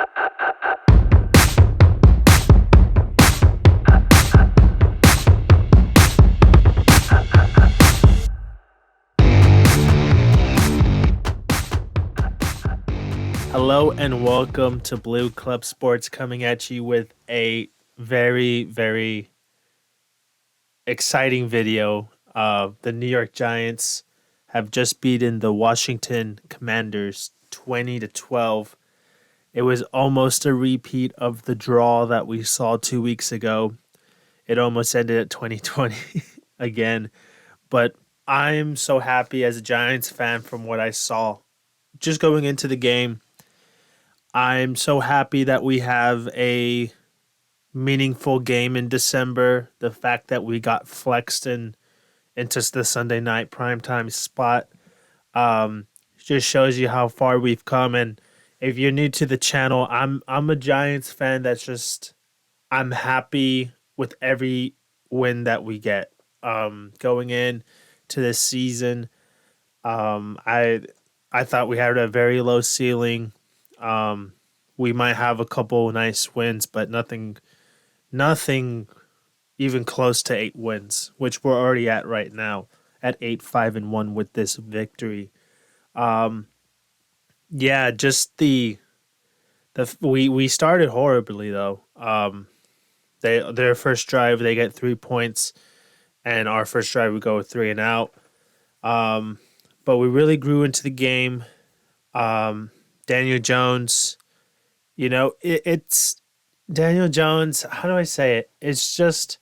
Hello and welcome to Blue Club Sports, coming at you with a very, very exciting video. The New York Giants have just beaten the Washington Commanders 20-12. It was almost a repeat of the draw that we saw 2 weeks ago. It almost ended at 2020 again, but I'm so happy as a Giants fan from what I saw. Just going into the game, I'm so happy that we have a meaningful game in December. The fact that we got flexed into the Sunday night primetime spot just shows you how far we've come. And if you're new to the channel, I'm a Giants fan. I'm happy with every win that we get. Going in to this season, I thought we had a very low ceiling. We might have a couple nice wins, but nothing even close to 8 wins, which we're already at right now at 8-5-1 with this victory. Um, yeah, just we started horribly though. Their first drive they get 3 points, and our first drive we go with three and out. But we really grew into the game. Daniel Jones, it's Daniel Jones. How do I say it? It's just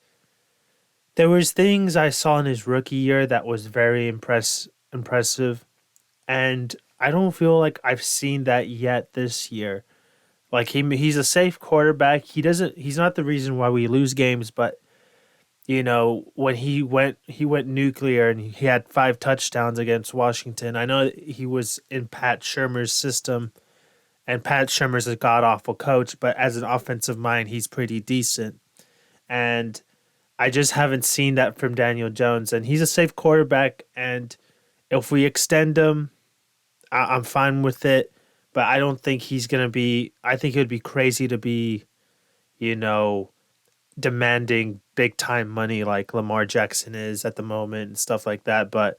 there was things I saw in his rookie year that was very impressive, and I don't feel like I've seen that yet this year. Like he's a safe quarterback. He's not the reason why we lose games, but when he went nuclear and he had 5 touchdowns against Washington. I know he was in Pat Shermer's system, and Pat Shermer's a god awful coach, but as an offensive mind, he's pretty decent. And I just haven't seen that from Daniel Jones, and he's a safe quarterback. And if we extend him, I'm fine with it. But I don't think he's gonna be. I think it would be crazy to be, you know, demanding big time money like Lamar Jackson is at the moment and stuff like that. But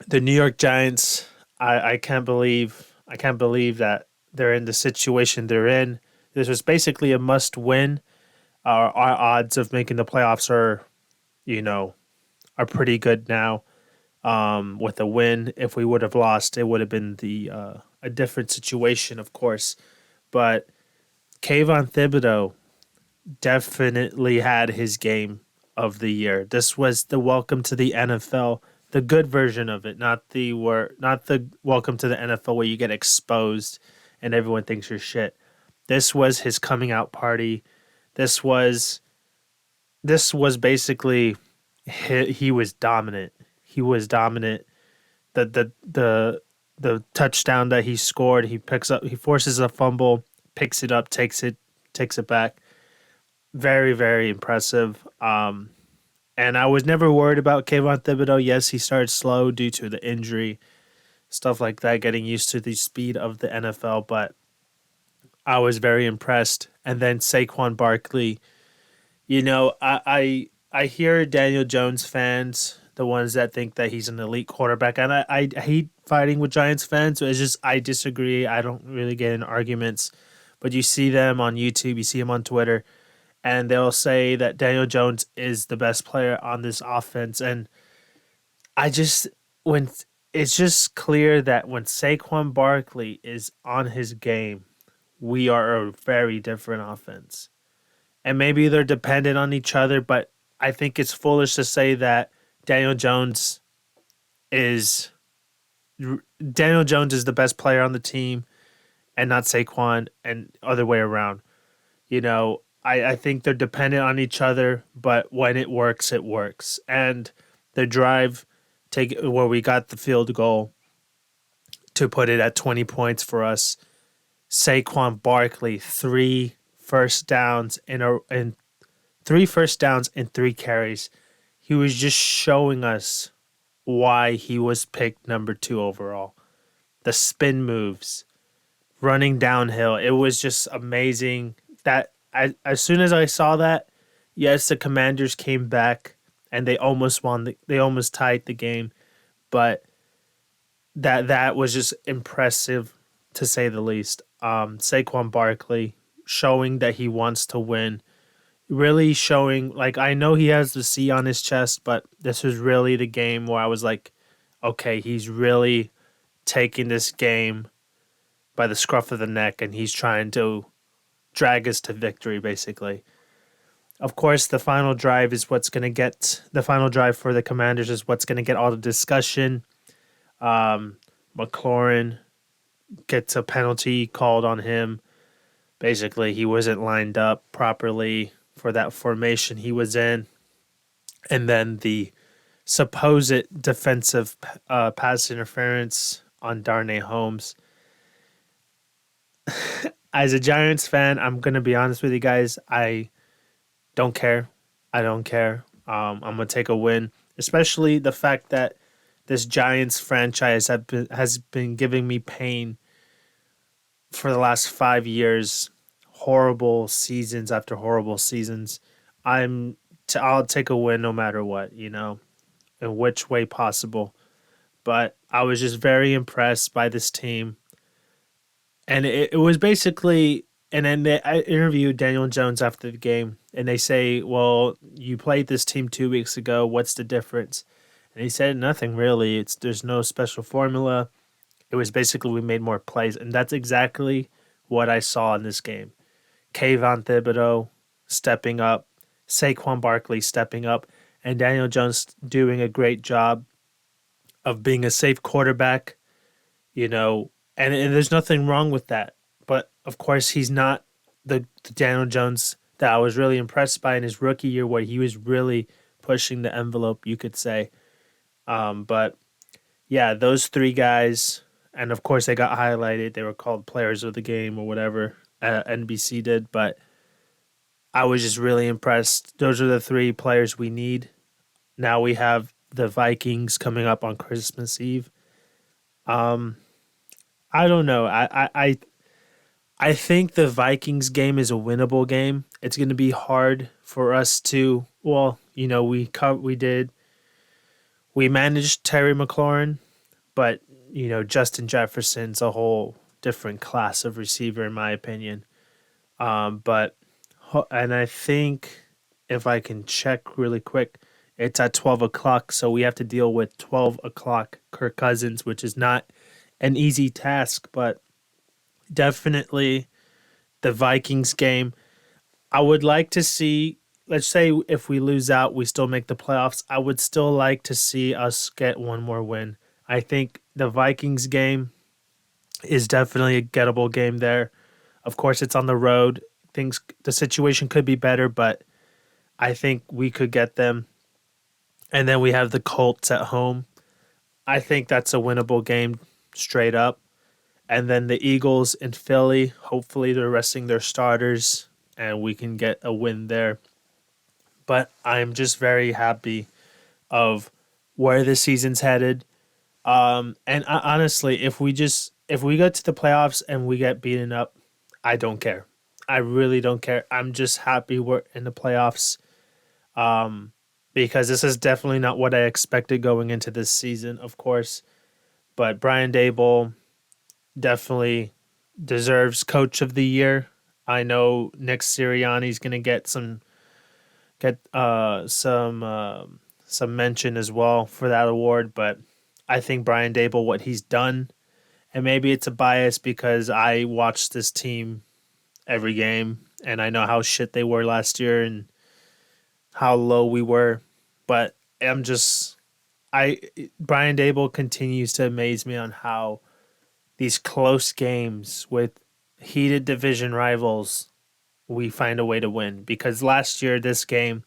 the New York Giants, I can't believe that they're in the situation they're in. This was basically a must win. Our odds of making the playoffs you know, are pretty good now. With a win, if we would have lost, it would have been a different situation, of course. But Kayvon Thibodeau definitely had his game of the year. This was the welcome to the NFL, the good version of it, not the welcome to the NFL where you get exposed and everyone thinks you're shit. This was his coming out party. This was basically he was dominant. He was dominant. The touchdown that he scored, he forces a fumble, picks it up, takes it back. Very, very impressive. And I was never worried about Kayvon Thibodeau. Yes, he started slow due to the injury, stuff like that, getting used to the speed of the NFL, but I was very impressed. And then Saquon Barkley, I hear Daniel Jones fans, the ones that think that he's an elite quarterback, and I hate fighting with Giants fans. So it's just I disagree. I don't really get in arguments, but you see them on YouTube, you see him on Twitter, and they'll say that Daniel Jones is the best player on this offense. And I just when it's just clear that when Saquon Barkley is on his game, we are a very different offense. And maybe they're dependent on each other, but I think it's foolish to say that Daniel Jones is Daniel Jones is the best player on the team and not Saquon, and other way around. I think they're dependent on each other, but when it works, it works. And the drive take where we got the field goal to put it at 20 points for us. Saquon Barkley, three first downs and 3 carries. He was just showing us why he was picked number 2 overall. The spin moves, running downhill. It was just amazing that as soon as I saw that, yes, the Commanders came back and they almost won. They almost tied the game, but that was just impressive to say the least. Saquon Barkley showing that he wants to win, really showing like I know he has the C on his chest, but this was really the game where I was like, okay, he's really taking this game by the scruff of the neck and he's trying to drag us to victory basically. Of course, the final drive is what's going to get the final drive for the Commanders is what's going to get all the discussion. McLaurin gets a penalty called on him. Basically, he wasn't lined up properly for that formation he was in. And then the supposed defensive pass interference on Darnay Holmes. As a Giants fan, I'm going to be honest with you guys. I don't care. I don't care. I'm going to take a win, especially the fact that this Giants franchise has been giving me pain for the last 5 years. Horrible seasons after horrible seasons. I'll take a win no matter what, in which way possible. But I was just very impressed by this team. And it was basically, and then I interviewed Daniel Jones after the game, and they say, well, you played this team 2 weeks ago. What's the difference? And he said, nothing really. There's no special formula. It was basically we made more plays. And that's exactly what I saw in this game. Kayvon Thibodeau stepping up, Saquon Barkley stepping up, and Daniel Jones doing a great job of being a safe quarterback, and there's nothing wrong with that. But, of course, he's not the Daniel Jones that I was really impressed by in his rookie year where he was really pushing the envelope, you could say. But, yeah, those three guys, and, of course, they got highlighted. They were called players of the game or whatever. NBC did, but I was just really impressed. Those are the three players we need. Now we have the Vikings coming up on Christmas Eve. I don't know. I think the Vikings game is a winnable game. It's going to be hard for us to. Well, we managed Terry McLaurin, but Justin Jefferson's a whole different class of receiver in my opinion. And I think if I can check really quick, it's at 12 o'clock, so we have to deal with 12 o'clock Kirk Cousins, which is not an easy task, but definitely the Vikings game. I would like to see, let's say if we lose out, we still make the playoffs. I would still like to see us get one more win. I think the Vikings game is definitely a gettable game there. Of course, it's on the road. The situation could be better, but I think we could get them. And then we have the Colts at home. I think that's a winnable game straight up. And then the Eagles in Philly. Hopefully they're resting their starters and we can get a win there. But I'm just very happy of where the season's headed. Honestly, if we get to the playoffs and we get beaten up, I don't care. I really don't care. I'm just happy we're in the playoffs. Because this is definitely not what I expected going into this season, of course. But Brian Daboll definitely deserves Coach of the Year. I know Nick Sirianni's going to get some mention as well for that award, but I think Brian Daboll, what he's done, and maybe it's a bias because I watched this team every game and I know how shit they were last year and how low we were, but Brian Daboll continues to amaze me on how these close games with heated division rivals, we find a way to win. Because last year, this game,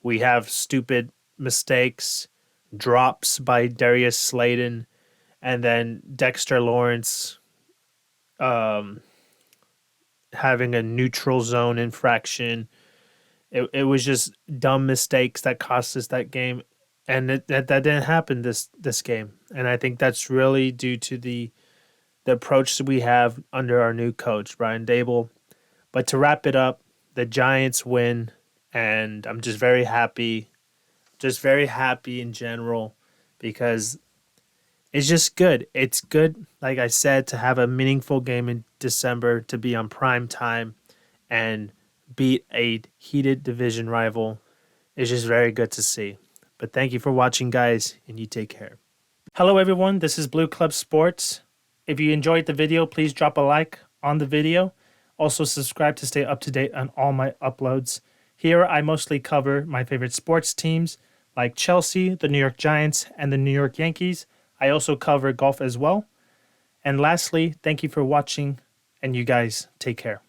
we have stupid mistakes, drops by Darius Slayton, and then Dexter Lawrence having a neutral zone infraction. It was just dumb mistakes that cost us that game, and that didn't happen this game. And I think that's really due to the the approach that we have under our new coach, Brian Dable. But to wrap it up, the Giants win, and I'm just very happy in general because it's just good. It's good, like I said, to have a meaningful game in December, to be on prime time and beat a heated division rival. It's just very good to see. But thank you for watching, guys, and you take care. Hello, everyone. This is Blue Club Sports. If you enjoyed the video, please drop a like on the video. Also, subscribe to stay up to date on all my uploads. Here, I mostly cover my favorite sports teams like Chelsea, the New York Giants, and the New York Yankees. I also cover golf as well. And lastly, thank you for watching, and you guys take care.